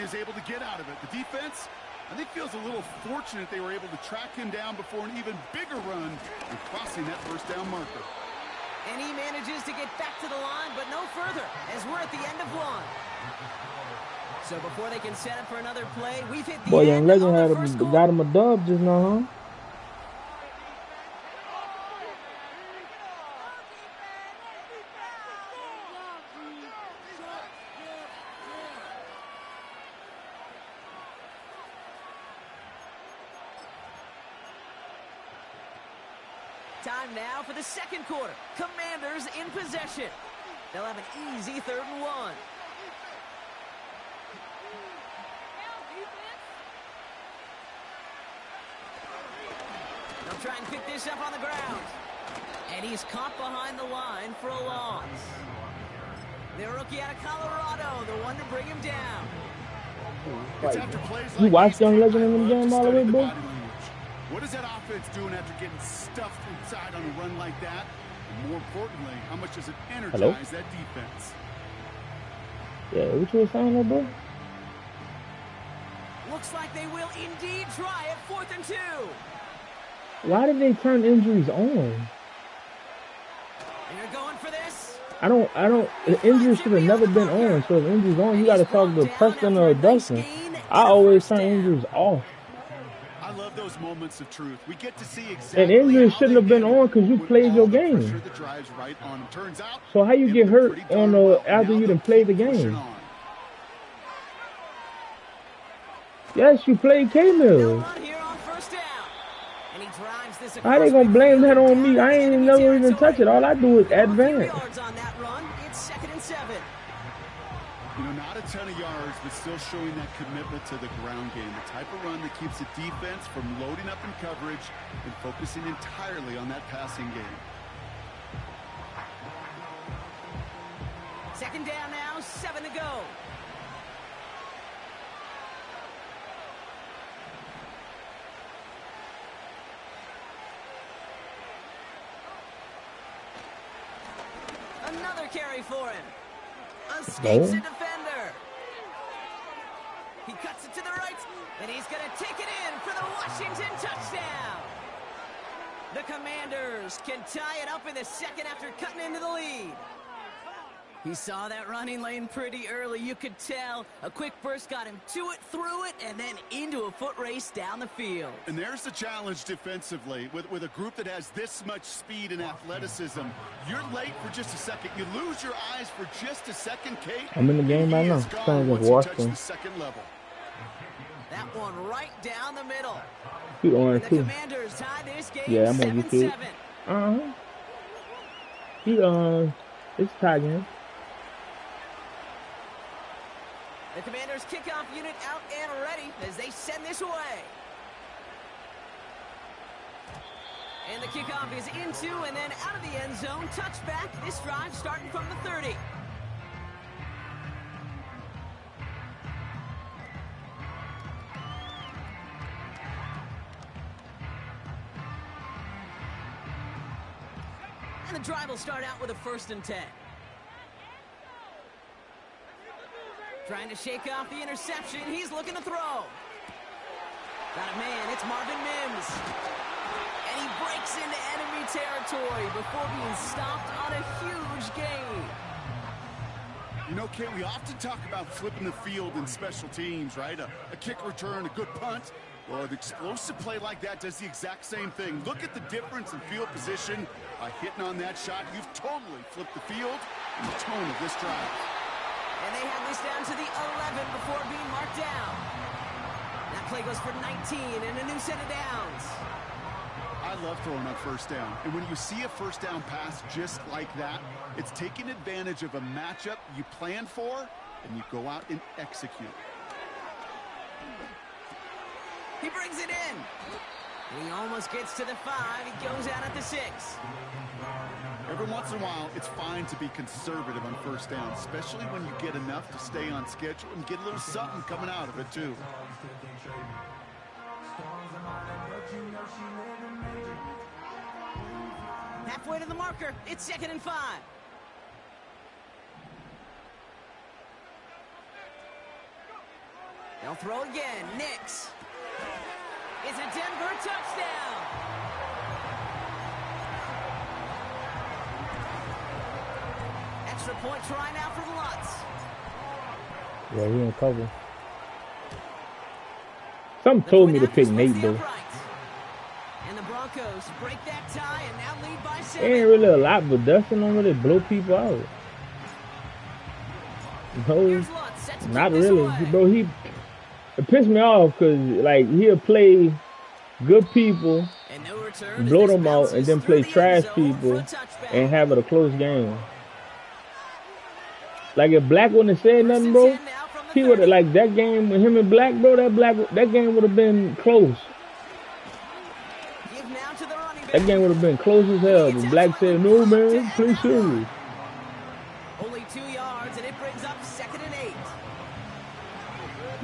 is able to get out of it. The defense, I think, feels a little fortunate they were able to track him down before an even bigger run and crossing that first down marker. And he manages to get back to the line, but no further, as we're at the end of one. So before they can set up for another play, we've hit the Boy, end Young Legend of the first quarter. got him a dub just now, huh? Time now for the second quarter. Commanders in possession. They'll have an easy 3rd and 1. They'll try and pick this up on the ground. And he's caught behind the line for a loss. The rookie out of Colorado, the one to bring him down. You watched Young Legend in the game all the way, boy? What is that offense doing after getting stuffed inside on a run like that? And more importantly, how much does it energize that defense? Yeah, what you were saying there, bro? Looks like they will indeed try it 4th and 2. Why did they turn injuries on? And you're going for this? I don't, the injuries should have never been on. So if injuries on, you got to talk to Preston or Dustin. I always turn injuries off. I love those moments of truth. We get to see exactly. And injuries shouldn't have been on because you played your game. So how you get hurt on after you done played the game? Yes, you played K-Mills. How they gonna blame that on me? I ain't never even touch it. All I do is advance. It's 2nd and 7. You know, not a ton of yards, but still showing that commitment to the ground game. The type of run that keeps the defense from loading up in coverage and focusing entirely on that passing game. 2nd down now, 7 to go. Another carry for him. Escapes a defender. He cuts it to the right, and he's going to take it in for the Washington touchdown. The Commanders can tie it up in the 2nd after cutting into the lead. He saw that running lane pretty early. You could tell a quick burst got him to it, through it, and then into a foot race down the field. And there's the challenge defensively. With a group that has this much speed and athleticism, you're late for just a second. You lose your eyes for just a second, Kate. I'm in the game right now. Playing against Washington. That one right down the middle. He on the too. Commanders tie this game. Yeah, I'm on YouTube. It's tied game. The Commanders kickoff unit out and ready as they send this away. And the kickoff is into and then out of the end zone. Touchback. This drive starting from the 30. And the drive will start out with a 1st and 10. Trying to shake off the interception. He's looking to throw. Got a man. It's Marvin Mims. And he breaks into enemy territory before being stopped on a huge gain. You know, Kate, we often talk about flipping the field in special teams, right? A kick return, a good punt. Well, an explosive play like that does the exact same thing. Look at the difference in field position. By hitting on that shot, you've totally flipped the field and the tone of this drive. And they have this down to the 11 before being marked down. That play goes for 19 and a new set of downs. I love throwing on 1st down. And when you see a 1st down pass just like that, it's taking advantage of a matchup you planned for, and you go out and execute. He brings it in. And he almost gets to the 5. He goes out at the 6. Every once in a while, it's fine to be conservative on 1st down, especially when you get enough to stay on schedule and get a little something coming out of it, too. Halfway to the marker. It's 2nd and 5. They'll throw again. Nix. It's a Denver touchdown. Extra point try now for Lutz. Yeah, he in cover. Something told me to pick Nate, though. And the Broncos break that tie and now lead by 7. Ain't really a lot, but Dustin don't really blow people out. No, not really. Bro, it pissed me off because, like, he'll play good people, blow them out, and then play trash people and have it a close game. Like, if Black wouldn't have said nothing, bro, he would have, like, that game with him and Black, bro, that game would have been close. That game would have been close as hell, but Black said, no, man, play serious. Only 2 yards, and it brings up 2nd and 8.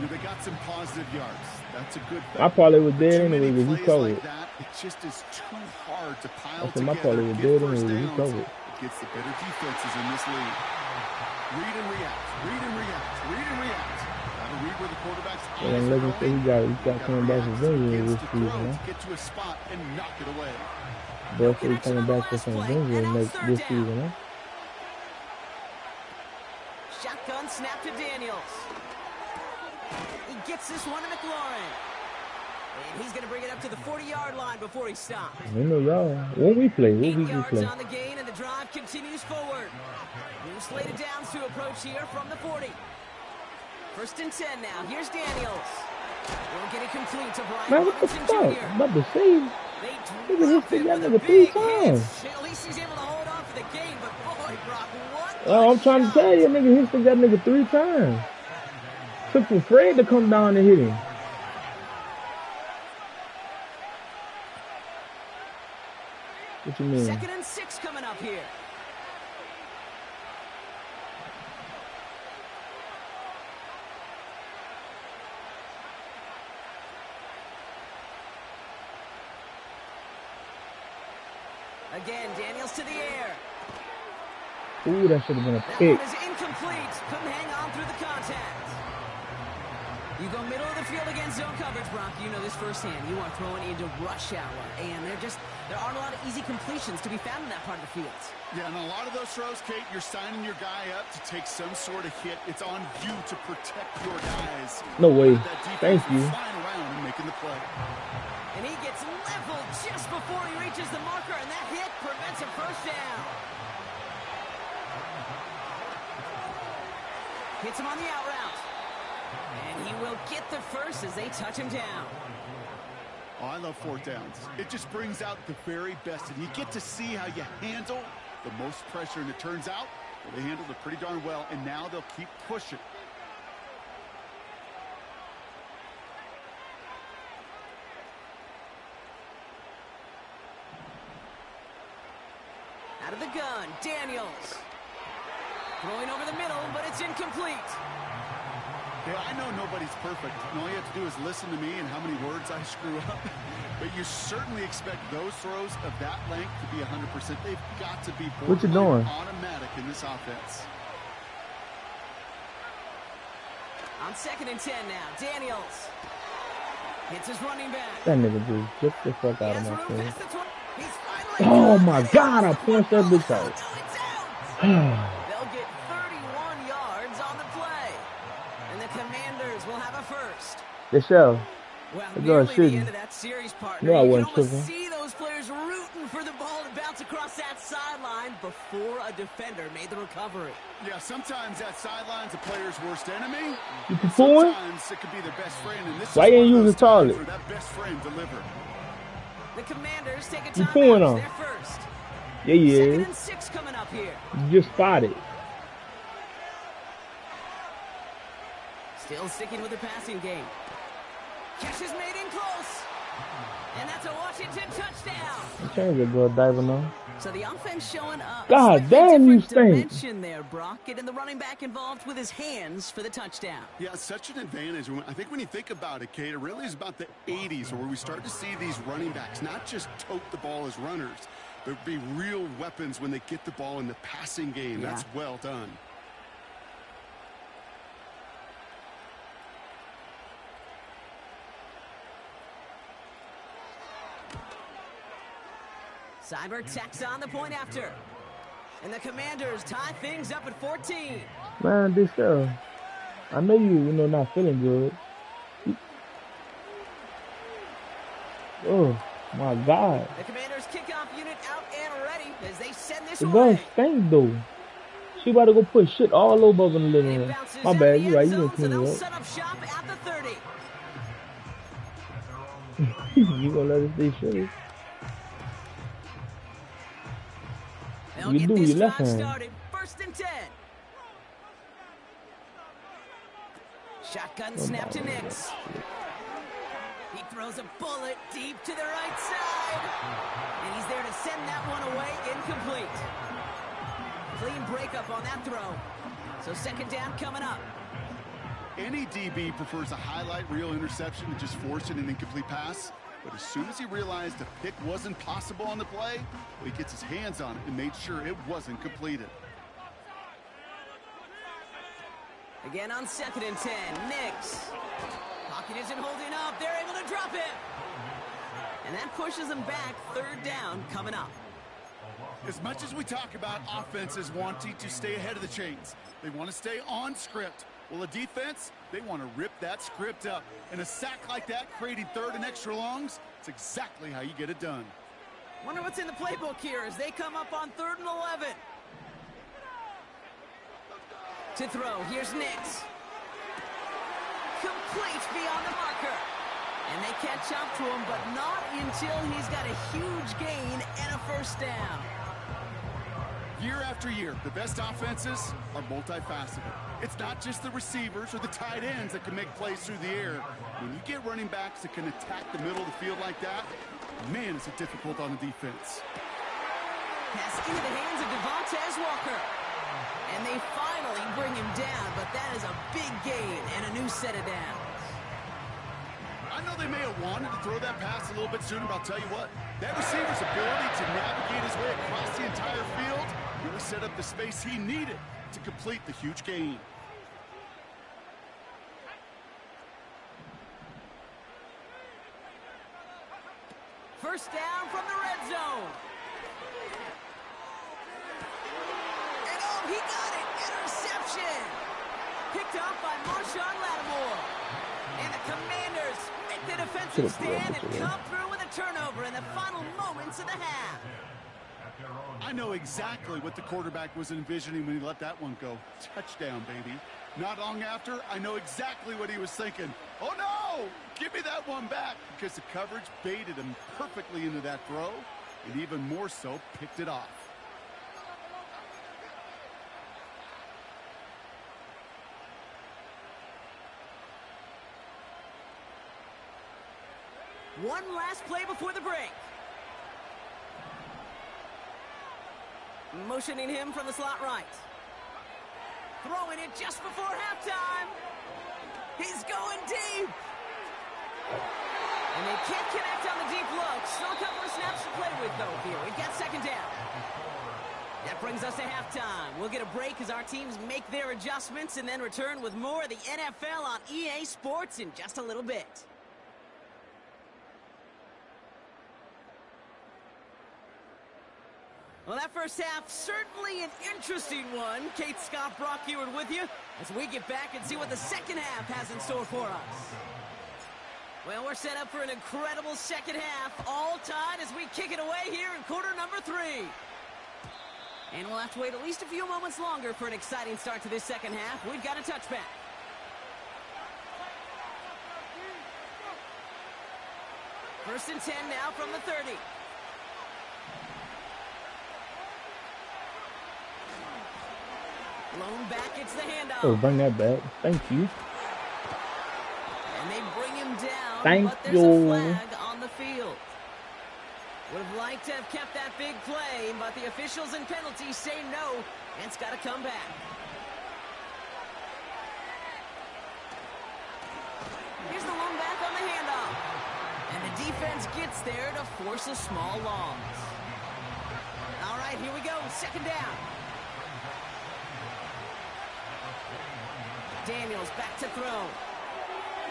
They got some positive yards. That's a good thing. My parlay was dead anyway, but he covered. Like that, it just is too hard to pile together. My parlay was dead anyway, but he covered. It gets the better defenses in this league. Read and react. Read and react. Read and react. Gotta read where the quarterback's eyes are going. He got coming back to Virginia this season, huh? Get to a spot and knock it away. But he's coming back to St. Vincent this season, huh? Shotgun snap to Daniels. He gets this one to McLaurin. And he's going to bring it up to the 40-yard line before he stops. You know, y'all. When we play, 8 yards on the gain, and the drive continues forward. New slated downs to approach here from the 40. 1st and 10 now. Here's Daniels. Won't get it complete to Brian Man, what the Robinson fuck? Jr. I'm about to say, Look at that nigga 3 times. At least he's able to hold on for the game, but boy, Brock, what? Oh, I'm trying to tell you, nigga, hit that nigga 3 times. Took for Fred to come down and hit him. What you mean? 2nd and 6 coming up here. Again, Daniels to the air. Ooh, that should have been a pick. That one is incomplete. Couldn't hang on through the contact. You go middle of the field against zone coverage, Brock. You know this firsthand. You are throwing into rush hour, and there aren't a lot of easy completions to be found in that part of the field. Yeah, and a lot of those throws, Kate, you're signing your guy up to take some sort of hit. It's on you to protect your guys. No way. Thank you. Flying around and making the play. And he gets leveled just before he reaches the marker, and that hit prevents a 1st down. Hits him on the out route. And he will get the 1st as they touch him down. Oh, I love 4th downs. It just brings out the very best, and you get to see how you handle the most pressure, and it turns out they handled it pretty darn well, and now they'll keep pushing. Out of the gun, Daniels. Throwing over the middle, but it's incomplete. Yeah, I know nobody's perfect, and all you have to do is listen to me and how many words I screw up. But you certainly expect those throws of that length to be 100%. They've got to be what you doing? Automatic in this offense. On 2nd and 10 now, Daniels hits his running back. That nigga dude, get the fuck out of my face. Oh my God, I punched that bitch out. They'll get 31 yards on the play. And the Commanders will have a 1st. They shall. Well, nearly the end of that series, partner. No, I wasn't you can tripping. see those players rooting for the ball to bounce across that sideline before a defender made the recovery. Yeah, sometimes that sideline's a player's worst enemy. You poo-pooing? Sometimes it could be their best friend, and this Why is you ain't one of use those the toilet? where that best friend delivered. The Commanders take a You timeout. pulling on? Their 1st. Yeah, yeah. 2nd and 6 coming up here. You just spotted. Still sticking with the passing game. Catch is made in close. And that's a Washington touchdown. Change it, bro, diver now. So the offense showing up. God damn, you stink. Dimension there, Brock. Getting the running back involved with his hands for the touchdown. Yeah, such an advantage. I think when you think about it, Kate, it really is about the 80s where we start to see these running backs not just tote the ball as runners, but be real weapons when they get the ball in the passing game. Yeah. That's well done. Seibert tacks on the point after. And the Commanders tie things up at 14. Man, this I know you not feeling good. Oh my God. The Commanders kickoff unit out and ready as they send this the away. gun stink though. She about to go put shit all over in the living room. My bad, you right, you didn't clean it up. Set up shop at the 30. You gonna let us stay shitty? You do your left hand. First and 10. Shotgun snap to Nix. He throws a bullet deep to the right side. And he's there to send that one away, incomplete. Clean breakup on that throw. So second down coming up. Any DB prefers a highlight reel interception to just forcing an incomplete pass. But as soon as he realized a pick wasn't possible on the play, he gets his hands on it and made sure it wasn't completed. Again on second and 10, Nix. Pocket isn't holding up. They're able to drop it. And that pushes them back. Third down coming up. As much as we talk about offenses wanting to stay ahead of the chains, they want to stay on script. Well, a defense, they want to rip that script up. And a sack like that, creating third and extra longs, it's exactly how you get it done. Wonder what's in the playbook here as they come up on 3rd and 11. To throw, here's Nix. Complete beyond the marker. And they catch up to him, but not until he's got a huge gain and a first down. Year after year, the best offenses are multifaceted. It's not just the receivers or the tight ends that can make plays through the air. When you get running backs that can attack the middle of the field like that, man, is it difficult on the defense. Pass into the hands of Devontae Walker. And they finally bring him down, but that is a big gain and a new set of downs. I know they may have wanted to throw that pass a little bit sooner, but I'll tell you what, that receiver's ability to navigate his way across the entire field really set up the space he needed to complete the huge gain. First down from the red zone. And oh, he got it! Interception! Picked off by Marshawn Lattimore. And the Commanders make the defensive stand and come through with a turnover in the final moments of the half. I know exactly what the quarterback was envisioning when he let that one go. Touchdown, baby. Not long after, I know exactly what he was thinking. Oh, no! Give me that one back, because the coverage baited him perfectly into that throw, and even more so, picked it off. One last play before the break. Motioning him from the slot right. Throwing it just before halftime. He's going deep. And they can't connect on the deep look. Still a couple of snaps to play with, though, here. We've got second down. That brings us to halftime. We'll get a break as our teams make their adjustments and then return with more of the NFL on EA Sports in just a little bit. Well, that first half, certainly an interesting one. Kate Scott, Brock Ewart with you as we get back and see what the second half has in store for us. Well, we're set up for an incredible second half, all tied as we kick it away here in quarter number 3. And we'll have to wait at least a few moments longer for an exciting start to this second half. We've got a touchback. First and 10 now from the 30. Blown back, it's the handoff. Oh, bring that back. Thank you. And they bring him down, Thank but there's you. a flag on the field. Would have liked to have kept that big play, but the officials and penalties say no, and it's got to come back. Here's the long back on the handoff. And the defense gets there to force a small loss. All right, here we go, second down. Daniels back to throw.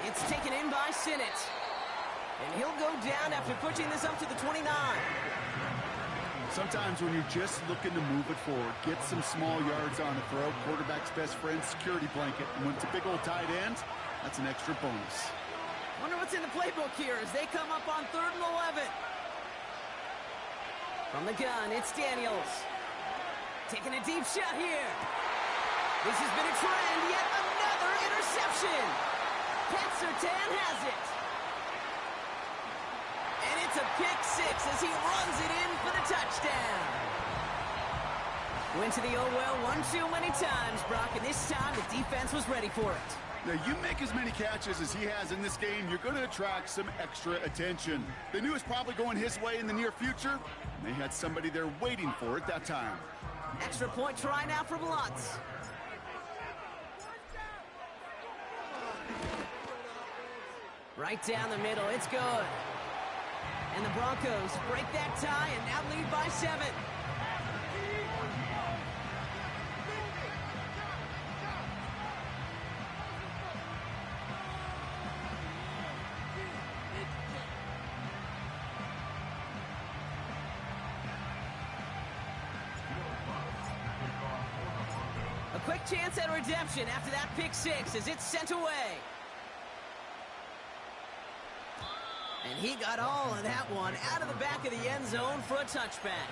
It's taken in by Sinnott. And he'll go down after pushing this up to the 29. Sometimes when you're just looking to move it forward, get some small yards on a throw, quarterback's best friend, security blanket. And when it's a big old tight end, that's an extra bonus. Wonder what's in the playbook here as they come up on 3rd and 11. From the gun, it's Daniels. Taking a deep shot here. This has been a trend, yet another interception. Pat Surtain has it. And it's a pick 6 as he runs it in for the touchdown. Went to the oh well one too many times, Brock, and this time the defense was ready for it. Now, you make as many catches as he has in this game, you're going to attract some extra attention. They knew it was probably going his way in the near future, and they had somebody there waiting for it that time. Extra point try now from Lutz. Right down the middle, it's good. And the Broncos break that tie and now lead by 7. A quick chance at redemption after that pick 6 as it's sent away. And he got all of that one out of the back of the end zone for a touchback.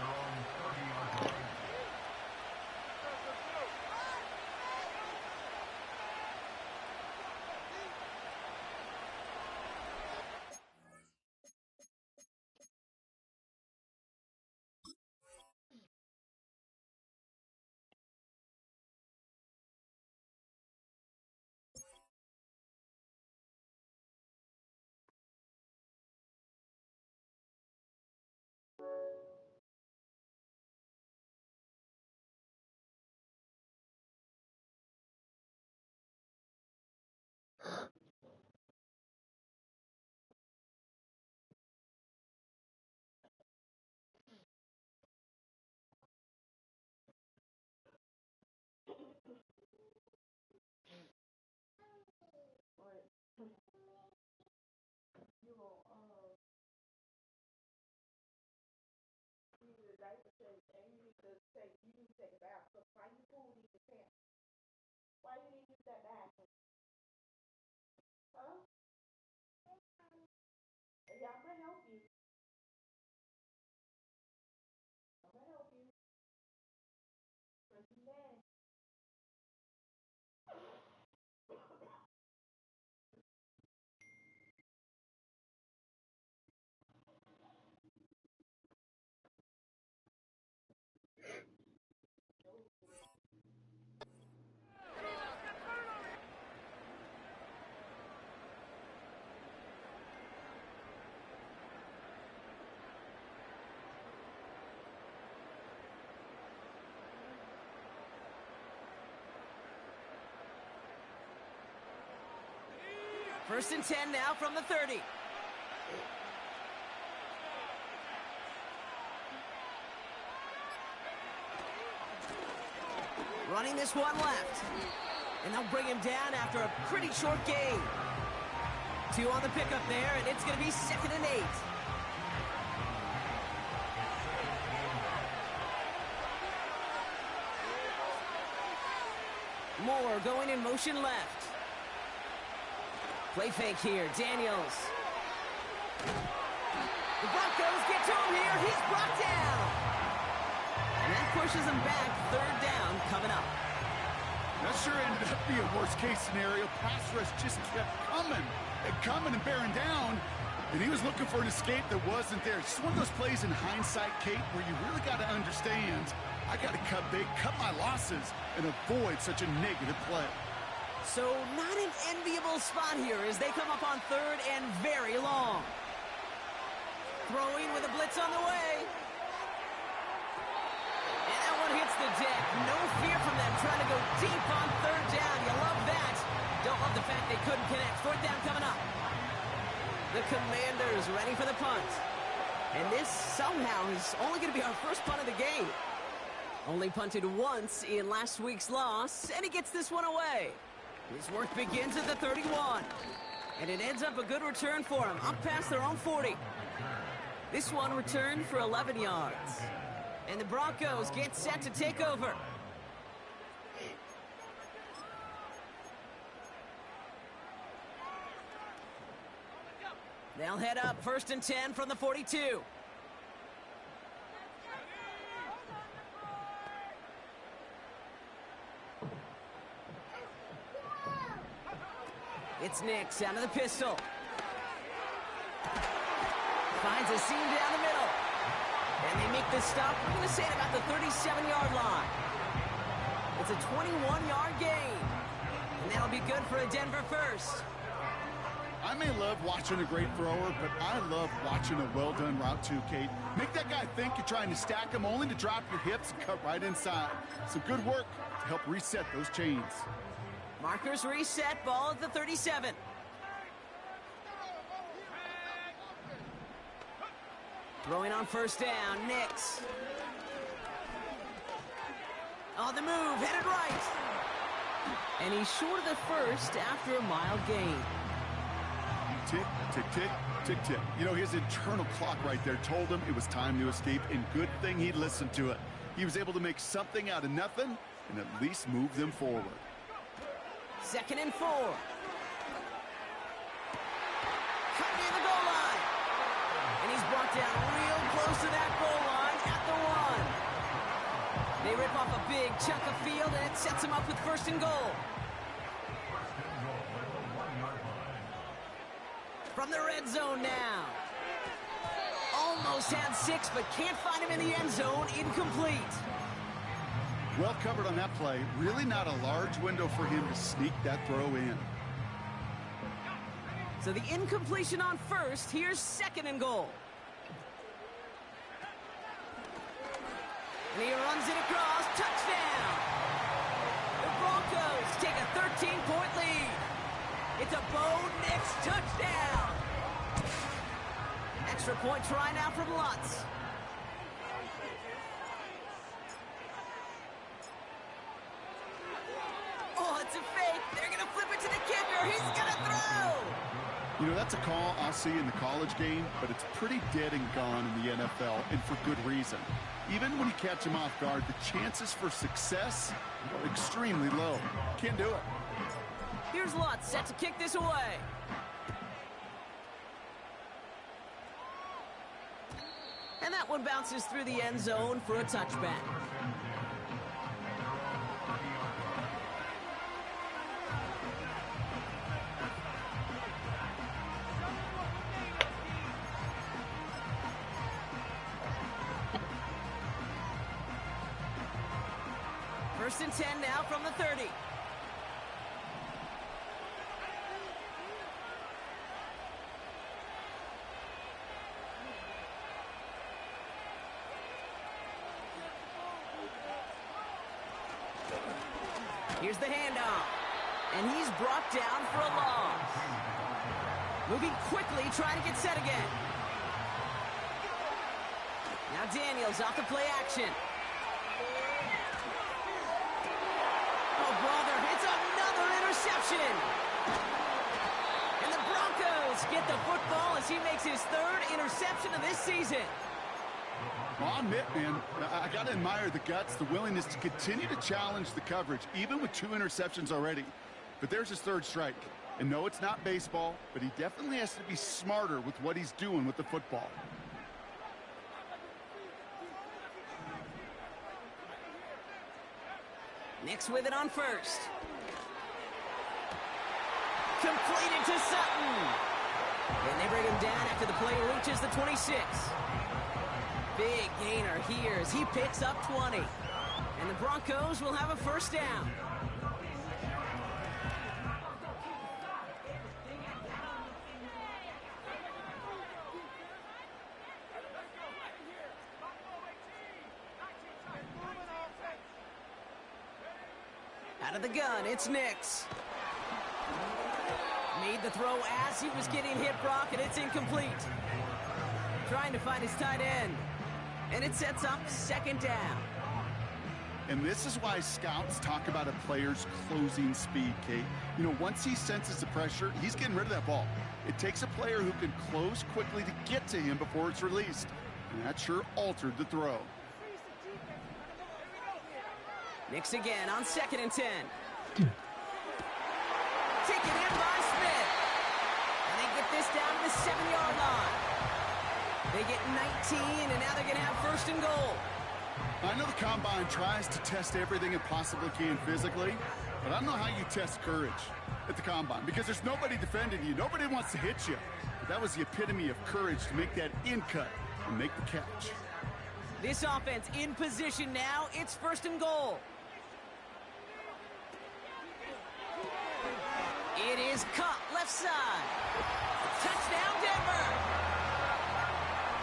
First and 10 now from the 30. Running this one left. And they'll bring him down after a pretty short gain. 2 on the pickup there, and it's going to be 2nd and 8. Moore going in motion left. Play fake here, Daniels. The Broncos get to him here. He's brought down. And that pushes him back. 3rd down coming up. That sure ended up being a worst-case scenario. Pass rush just kept coming and bearing down. And he was looking for an escape that wasn't there. It's just one of those plays in hindsight, Kate, where you really got to understand, I got to cut big, cut my losses, and avoid such a negative play. So not an enviable spot here as they come up on 3rd and very long. Throwing with a blitz on the way. And that one hits the deck. No fear from them trying to go deep on 3rd down. You love that. Don't love the fact they couldn't connect. 4th down coming up. The Commanders ready for the punt. And this somehow is only going to be our first punt of the game. Only punted once in last week's loss, and he gets this one away. His work begins at the 31. And it ends up a good return for him, up past their own 40. This one returned for 11 yards. And the Broncos get set to take over. They'll head up 1st and 10 from the 42. It's Nix out of the pistol. Finds a seam down the middle. And they make this stop, we're going to say, at about the 37-yard line. It's a 21-yard gain. And that'll be good for a Denver first. I may love watching a great thrower, but I love watching a well-done route too, Kate. Make that guy think you're trying to stack him only to drop your hips and cut right inside. Some good work to help reset those chains. Markers reset, ball at the 37. Throwing on 1st down, Nix. On the move, headed right. And he's short of the first after a mild gain. Tick, tick, tick, tick, tick. You know, his internal clock right there told him it was time to escape, and good thing he listened to it. He was able to make something out of nothing and at least move them forward. 2nd and 4. Cut near the goal line. And he's brought down real close to that goal line at the 1. They rip off a big chunk of field, and it sets him up with 1st and goal. From the red zone now. Almost had 6, but can't find him in the end zone. Incomplete. Well covered on that play. Really not a large window for him to sneak that throw in. So the incompletion on 1st. Here's 2nd and goal. And he runs it across. Touchdown! The Broncos take a 13-point lead. It's a Bo Nix touchdown. Extra point try now from Lutz. Oh, it's a fake. They're going to flip it to the kicker. He's going to throw. You know, that's a call I'll see in the college game, but it's pretty dead and gone in the NFL, and for good reason. Even when you catch him off guard, the chances for success are extremely low. Can't do it. Here's Lutz set to kick this away. And that one bounces through the end zone for a touchback. First and 10 now from the 30. Here's the handoff. And he's brought down for a loss. Moving quickly, trying to get set again. Now Daniels off the play action. Oh, brother, it's another interception. And the Broncos get the football as he makes his 3rd interception of this season. Well, I'll admit, man, I got to admire the guts, the willingness to continue to challenge the coverage, even with 2 interceptions already. But there's his 3rd strike. And no, it's not baseball, but he definitely has to be smarter with what he's doing with the football. Nix with it on 1st. Completed to Sutton. And they bring him down after the play reaches the 26. Big gainer here as he picks up 20. And the Broncos will have a 1st down. Out of the gun, it's Nix. Made the throw as he was getting hit, Brock, and it's incomplete. Trying to find his tight end. And it sets up 2nd down. And this is why scouts talk about a player's closing speed, Kate. You know, once he senses the pressure, he's getting rid of that ball. It takes a player who can close quickly to get to him before it's released. And that sure altered the throw. Nix again on 2nd and 10. Taken in by Smith. And they get this down to the 7-yard line. They get 19, and now they're going to have 1st and goal. I know the Combine tries to test everything it possibly can physically, but I don't know how you test courage at the Combine because there's nobody defending you. Nobody wants to hit you. But that was the epitome of courage to make that in cut and make the catch. This offense in position now. It's 1st and goal. It is caught left side. Touchdown, Denver.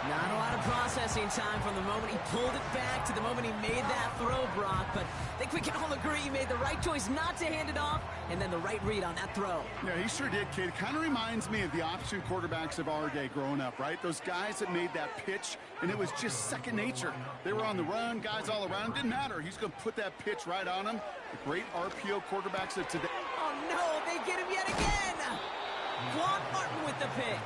Not a lot of processing time from the moment he pulled it back to the moment he made that throw, Brock. But I think we can all agree he made the right choice not to hand it off, and then the right read on that throw. Yeah, he sure did, kid. It kind of reminds me of the option quarterbacks of our day growing up, right? Those guys that made that pitch, and it was just second nature. They were on the run, guys all around. Didn't matter. He's going to put that pitch right on him. The great RPO quarterbacks of today. Oh, no, they get him yet again. Quan Martin with the pick.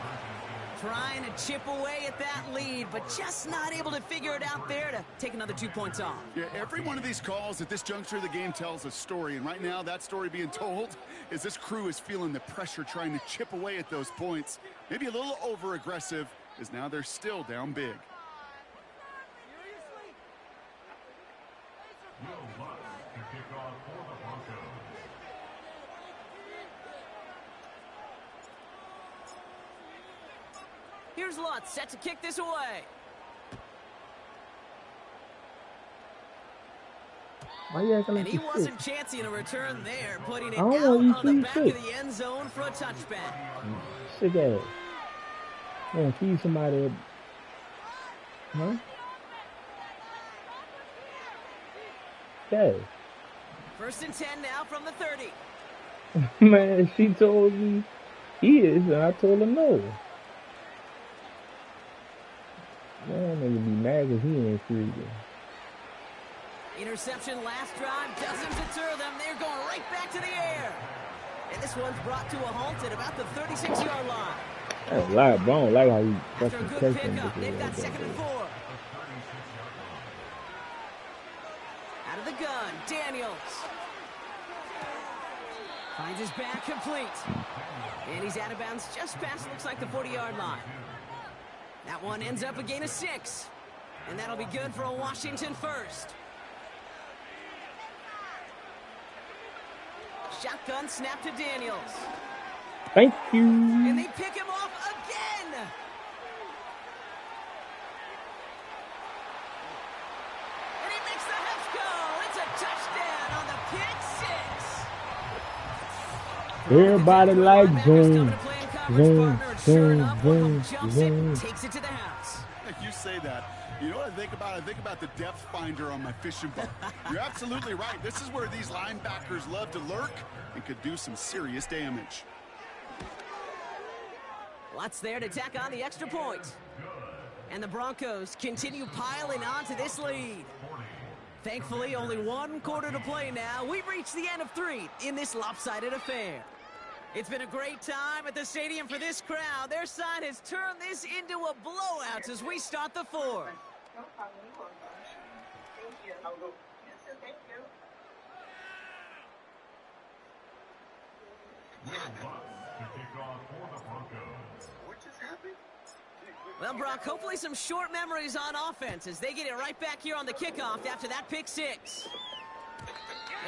Trying to chip away at that lead, but just not able to figure it out there to take another 2 points off. Yeah, every one of these calls at this juncture of the game tells a story, and right now that story being told is this crew is feeling the pressure trying to chip away at those points. Maybe a little over-aggressive, as now they're still down big. Here's Lutz set to kick this away. And he wasn't chancing a return there, putting it out on the back of the end zone for a touchback. Sick ass. I'm gonna feed somebody. Huh? Okay. 1st and 10 now from the 30. Man, she told me yes, and I told her no. Man, nigga be mad because he ain't free. Interception last drive doesn't deter them. They're going right back to the air. And this one's brought to a halt at about the 36-yard line. That's a lot, but I don't like how you after a good pickup, they've got 2nd and 4. Out of the gun, Daniels. Finds his back complete. And he's out of bounds just past, looks like, the 40-yard line. That one ends up a gain of 6. And that'll be good for a Washington 1st. Shotgun snap to Daniels. Thank you. And they pick him off again. And he makes the Heffs go. It's a touchdown on the pick 6. Everybody like zoom. Zoom, zoom. Takes it to the house. You say that. You know what I think about? I think about the depth finder on my fishing boat. You're absolutely right. This is where these linebackers love to lurk and could do some serious damage. Lutz there to tack on the extra point. And the Broncos continue piling on to this lead. Thankfully, only 1 quarter to play now. We've reached the end of 3 in this lopsided affair. It's been a great time at the stadium for this crowd. Their side has turned this into a blowout as we start the 4th. No problem. Thank you. I'll go. Yes, sir. Thank you. What just happened? Well, Brock, hopefully some short memories on offense as they get it right back here on the kickoff after that pick 6.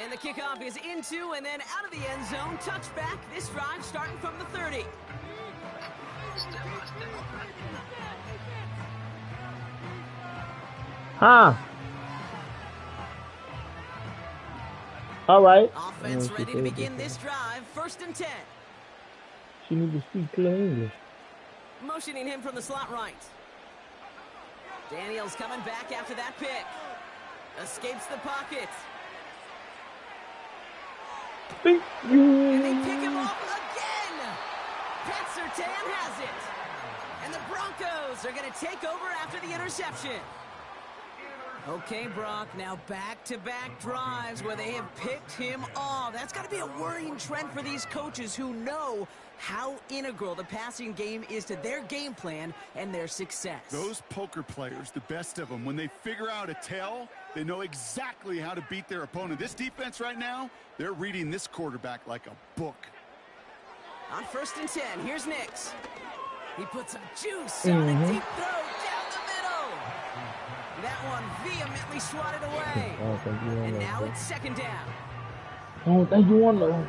And the kickoff is into and then out of the end zone. Touchback. This drive starting from the 30. Huh. All right. Offense ready to begin this drive. 1st and 10. She need to speak clear English. Motioning him from the slot right. Daniels coming back after that pick. Escapes the pocket. Thank you. And they pick him off again. Pat Surtain has it. And the Broncos are going to take over after the interception. Okay, Brock, now back-to-back drives where they have picked him off. That's got to be a worrying trend for these coaches who know how integral the passing game is to their game plan and their success. Those poker players, the best of them, when they figure out a tell, They know exactly how to beat their opponent. This defense right now, they're reading this quarterback like a book. On 1st and 10, here's Nix. He puts some juice on a deep throw down the middle. That one vehemently swatted away. And now it's 2nd down. I don't think you won though.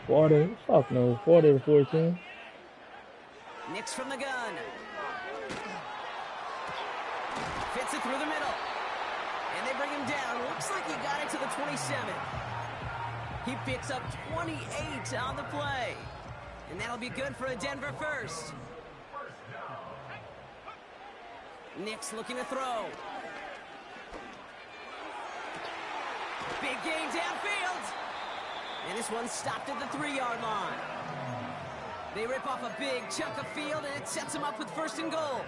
40. Fuck no. 40 to 14. Nix from the gun. Fits it through the middle. And they bring him down. Looks like he got it to the 27. He picks up 28 on the play. And that'll be good for a Denver first. Nix looking to throw. Big gain downfield. And this one's stopped at the 3-yard line. They rip off a big chunk of field, and it sets them up with 1st and goal.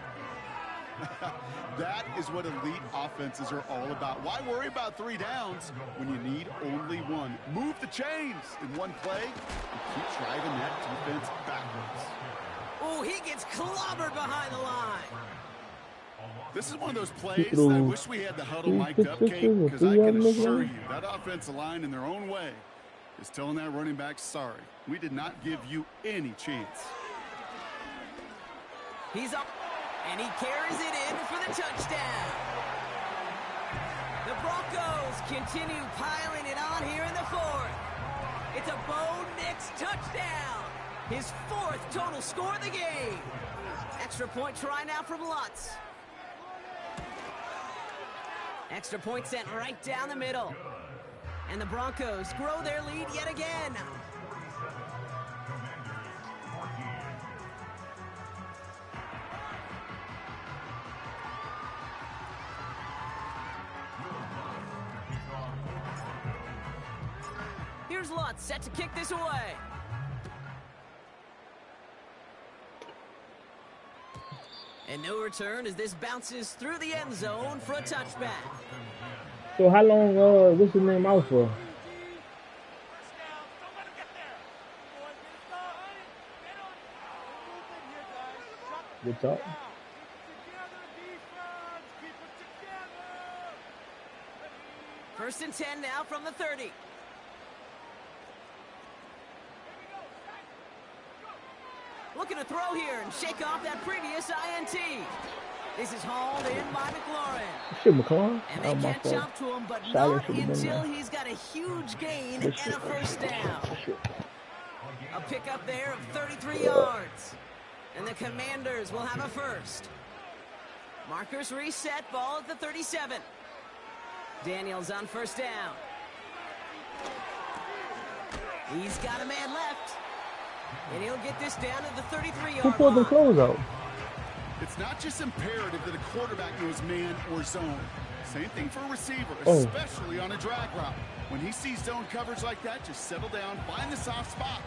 That is what elite offenses are all about. Why worry about 3 downs when you need only 1? Move the chains in one play and keep driving that defense backwards. Oh, he gets clobbered behind the line. This is one of those plays that I wish we had the huddle mic'd up, Kate, because I can assure you that offensive line in their own way is telling that running back, sorry, we did not give you any chance. He's up, and he carries it in for the touchdown. The Broncos continue piling it on here in the 4th. It's a Bo Nix touchdown. His 4th total score of the game. Extra point try now from Lutz. Extra point sent right down the middle. And the Broncos grow their lead yet again. Here's Lutz set to kick this away. And no return as this bounces through the end zone for a touchback. So how long, what's his name out for? Good talk. 1st and 10 now from the 30. Looking to throw here and shake off that previous INT. This is hauled in by McLaurin. Shit, McLaurin? And they can't jump to him, but not until he's got a huge gain and a 1st down. A pickup there of 33 yards. And the Commanders will have a 1st. Markers reset, ball at the 37. Daniels on 1st down. He's got a man left. And he'll get this down to the 33-yard line. Who pulled the close out? It's not just imperative that a quarterback knows man or zone. Same thing for a receiver, especially on a drag route. When he sees zone coverage like that, just settle down, find the soft spot,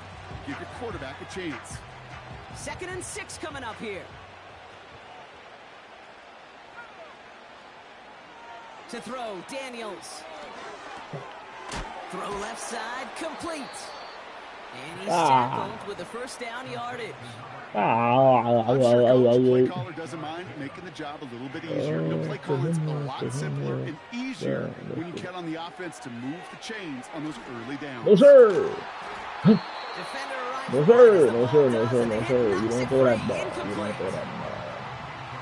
give your quarterback a chance. 2nd and 6 coming up here. To throw, Daniels. Throw left side, complete. And he's tackled with the 1st down yardage. I'm sure the play caller doesn't mind making the job a little bit easier. The play calling's a lot simpler and easier when you count on the offense to move the chains on those early downs. No, sir. Defender No, sir. No, sir. No, sir. No, sir. You don't throw that ball. You don't throw that ball.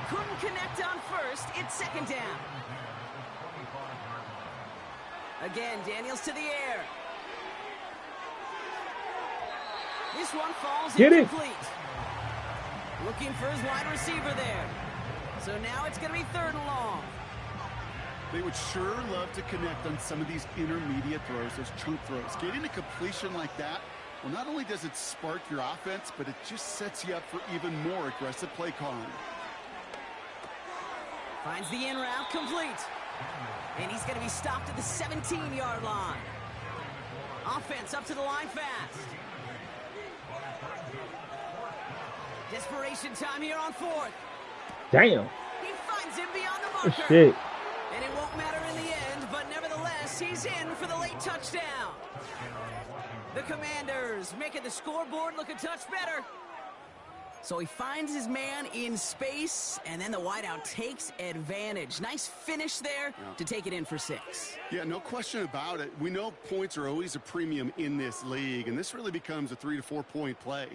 Couldn't connect on 1st. It's 2nd down. Again, Daniels to the air. This one falls incomplete. Looking for his wide receiver there. So now it's going to be 3rd and long. They would sure love to connect on some of these intermediate throws, those chunk throws. Getting a completion like that, well, not only does it spark your offense, but it just sets you up for even more aggressive play calling. Finds the in route complete. And he's going to be stopped at the 17-yard line. Offense up to the line fast. Desperation time here on 4th. Damn. He finds him beyond the marker. Shit. And it won't matter in the end, but nevertheless, he's in for the late touchdown. The Commanders making the scoreboard look a touch better. So he finds his man in space, and then the wideout takes advantage. Nice finish there to take it in for 6. Yeah, no question about it. We know points are always a premium in this league, and this really becomes a 3 to 4 point play.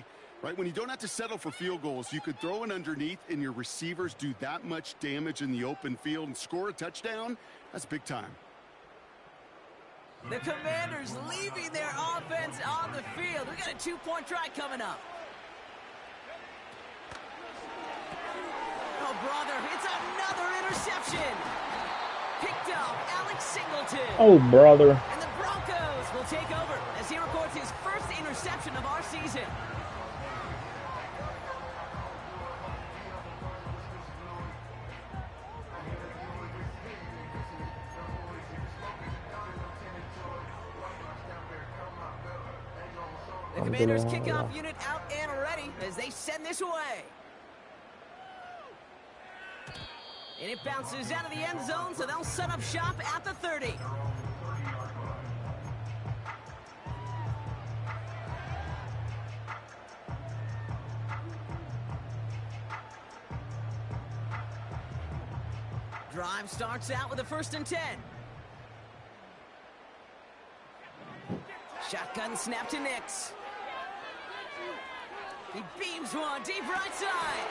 Right, when you don't have to settle for field goals, you could throw it underneath and your receivers do that much damage in the open field and score a touchdown. That's big time. The Commanders leaving their offense on the field. We got a 2-point try coming up. Oh, brother, it's another interception. Picked up Alex Singleton. Oh, brother. And the Broncos will take over as he records his first interception of our season. The Commanders kickoff unit out and ready as they send this away. And it bounces out of the end zone, so they'll set up shop at the 30. Drive starts out with a 1st and 10. Shotgun snap to Nix. He beams one deep right side.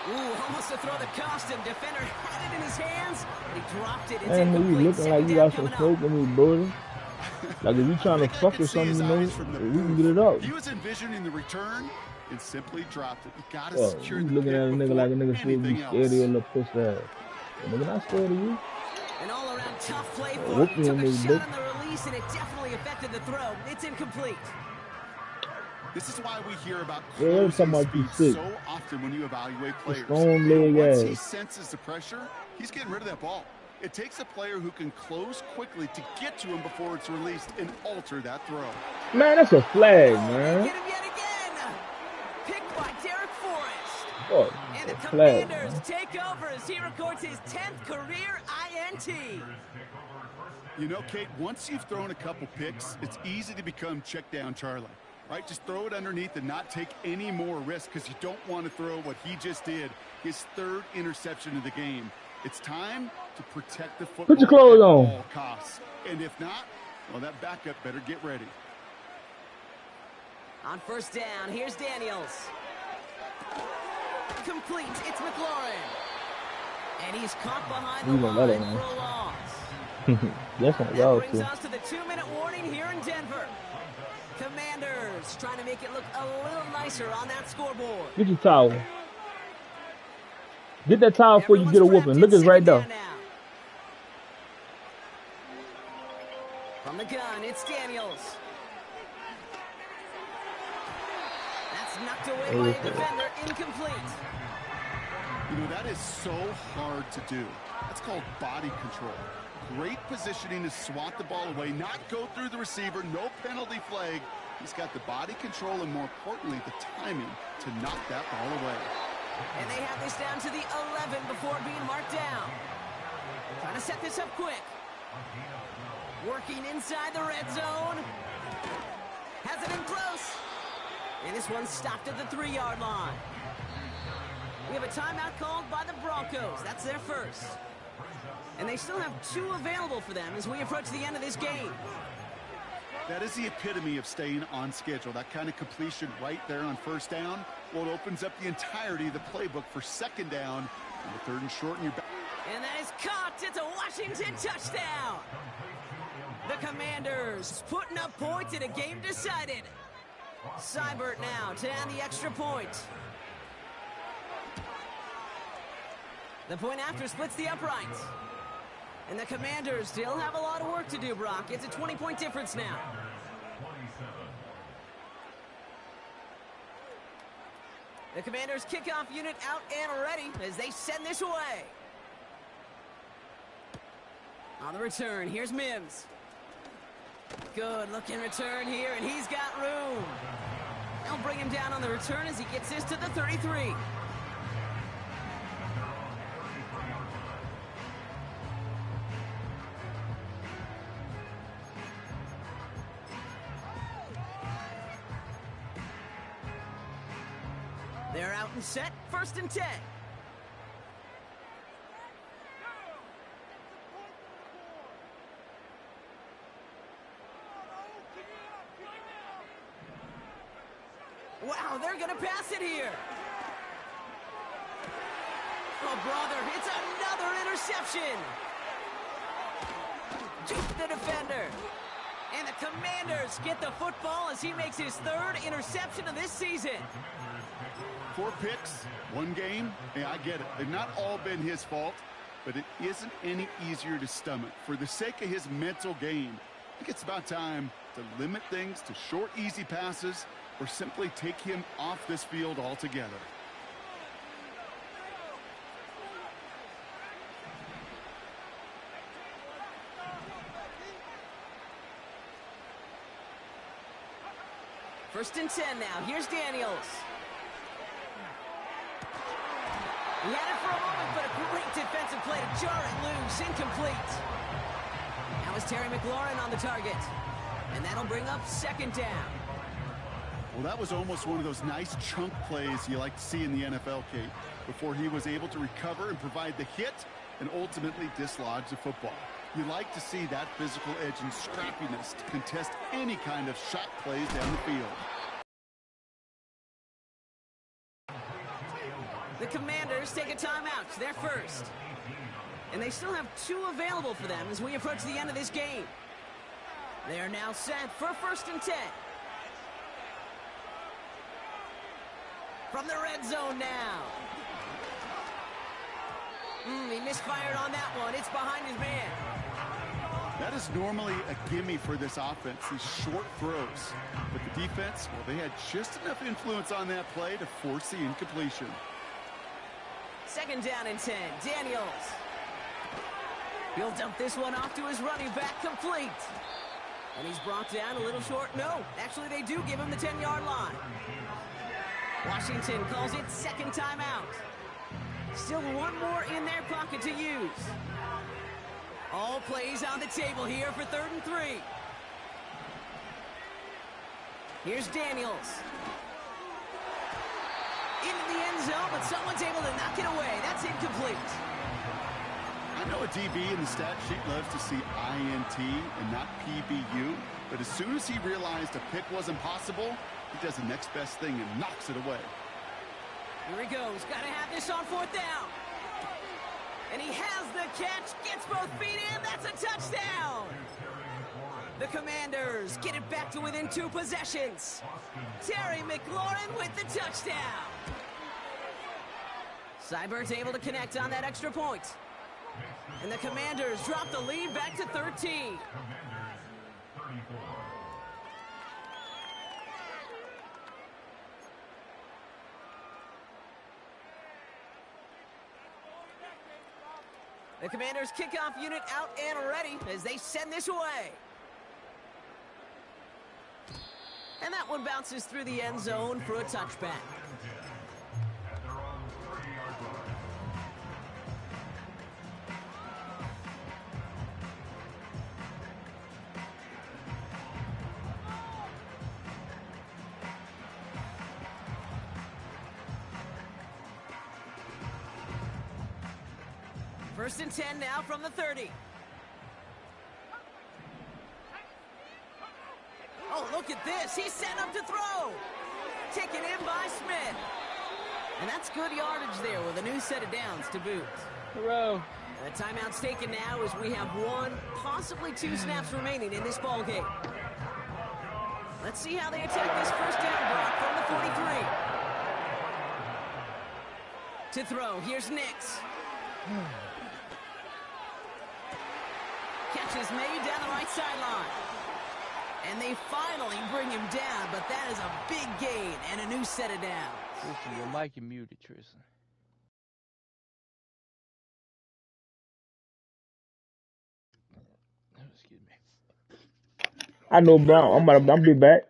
Ooh, almost to throw the costume. Defender had it in his hands, but he dropped it. It's incomplete. You looking like you got some smoke in me, buddy. Like if you trying to fuck with something, you know, we can get it up. He was envisioning the return and simply dropped it. You gotta secure the looking at a nigga like a nigga supposed to be scared of your little pussy ass. Nigga, not scared of you. An all-around tough play for him. He took a shot on the release, and it definitely affected the throw. It's incomplete. This is why we hear about closing speed so often when you evaluate players. Once he senses the pressure, he's getting rid of that ball. It takes a player who can close quickly to get to him before it's released and alter that throw. Man, that's a flag, man. Get him yet again. Picked by Derek Forrest. Oh, and the Commanders take over as he records his 10th career INT. You know, Kate, once you've thrown a couple picks, it's easy to become check down Charlie. Right, just throw it underneath and not take any more risk because you don't want to throw what he just did, his 3rd interception of the game. It's time to protect the football. Put your clothes at on. all costs. And if not, well, that backup better get ready. On 1st down, here's Daniels. Complete, it's McLaurin. And he's caught behind the line for a loss. That's not that brings us to the 2-minute warning here in Denver. Commanders trying to make it look a little nicer on that scoreboard. Get your towel. Get that towel before you get a whooping. Look, it's right there. From the gun, it's Daniels. That's knocked away by a defender, incomplete. You know, that is so hard to do. That's called body control. Great positioning to swat the ball away, not go through the receiver, no penalty flag. He's got the body control and, more importantly, the timing to knock that ball away. And they have this down to the 11 before being marked down. Trying to set this up quick. Working inside the red zone. Has it in close. And this one's stopped at the 3-yard line. We have a timeout called by the Broncos. That's their first. And they still have 2 available for them as we approach the end of this game. That is the epitome of staying on schedule. That kind of completion right there on 1st down. Well, it opens up the entirety of the playbook for 2nd down. And the 3rd and short, and you're back. And that is caught. It's a Washington touchdown. The Commanders putting up points in a game decided. Seibert now to add the extra point. The point after splits the uprights. And the Commanders still have a lot of work to do, Brock. It's a 20-point difference now. The Commanders kickoff unit out and ready as they send this away. On the return, here's Mims. Good looking return here, and he's got room. They'll bring him down on the return as he gets this to the 33. They're out and set, 1st and 10. Wow, they're going to pass it here. Oh, brother, it's another interception. Juke the defender. And the Commanders get the football as he makes his 3rd interception of this season. 4 picks, 1 game. Yeah, I get it. They've not all been his fault, but it isn't any easier to stomach. For the sake of his mental game, I think it's about time to limit things to short, easy passes or simply take him off this field altogether. First and 10 now. Here's Daniels. He had it for a moment, but a great defensive play to jar it loose. Incomplete. Now is Terry McLaurin on the target. And that'll bring up 2nd down. Well, that was almost one of those nice chunk plays you like to see in the NFL, Kate, before he was able to recover and provide the hit and ultimately dislodge the football. You like to see that physical edge and scrappiness to contest any kind of shot plays down the field. The Commanders take a timeout. They're first. And they still have 2 available for them as we approach the end of this game. They are now set for 1st and 10. From the red zone now. He misfired on that one. It's behind his man. That is normally a gimme for this offense, these short throws. But the defense, well, they had just enough influence on that play to force the incompletion. 2nd down and 10. Daniels. He'll dump this one off to his running back, complete. And he's brought down a little short. No, actually they do give him the 10-yard line. Washington calls it 2nd timeout. Still 1 more in their pocket to use. All plays on the table here for 3rd and 3. Here's Daniels. Into the end zone, but someone's able to knock it away. That's incomplete. I know a DB in the stat sheet loves to see INT and not PBU, but as soon as he realized a pick wasn't possible, he does the next best thing and knocks it away. Here he goes. Got to have this on 4th down. And he has the catch. Gets both feet in. That's a touchdown. The Commanders get it back to within 2 possessions. Terry McLaurin with the touchdown. Seibert's able to connect on that extra point. And the Commanders drop the lead back to 13. The Commanders' kickoff unit out and ready as they send this away. And that one bounces through the end zone for a touchback. First and 10 now from the 30. Oh, look at this. He's set up to throw. Taken in by Smith. And that's good yardage there with a new set of downs to boot. Hurrah. The timeout's taken now as we have 1, possibly 2 snaps remaining in this ball game. Let's see how they attack this first down block from the 43. To throw, here's Nix. Catch is made down the right sideline. And they finally bring him down, but that is a big gain and a new set of downs. Tristan, your mic is muted, Tristan. Excuse me. I know, bro. I'm be back.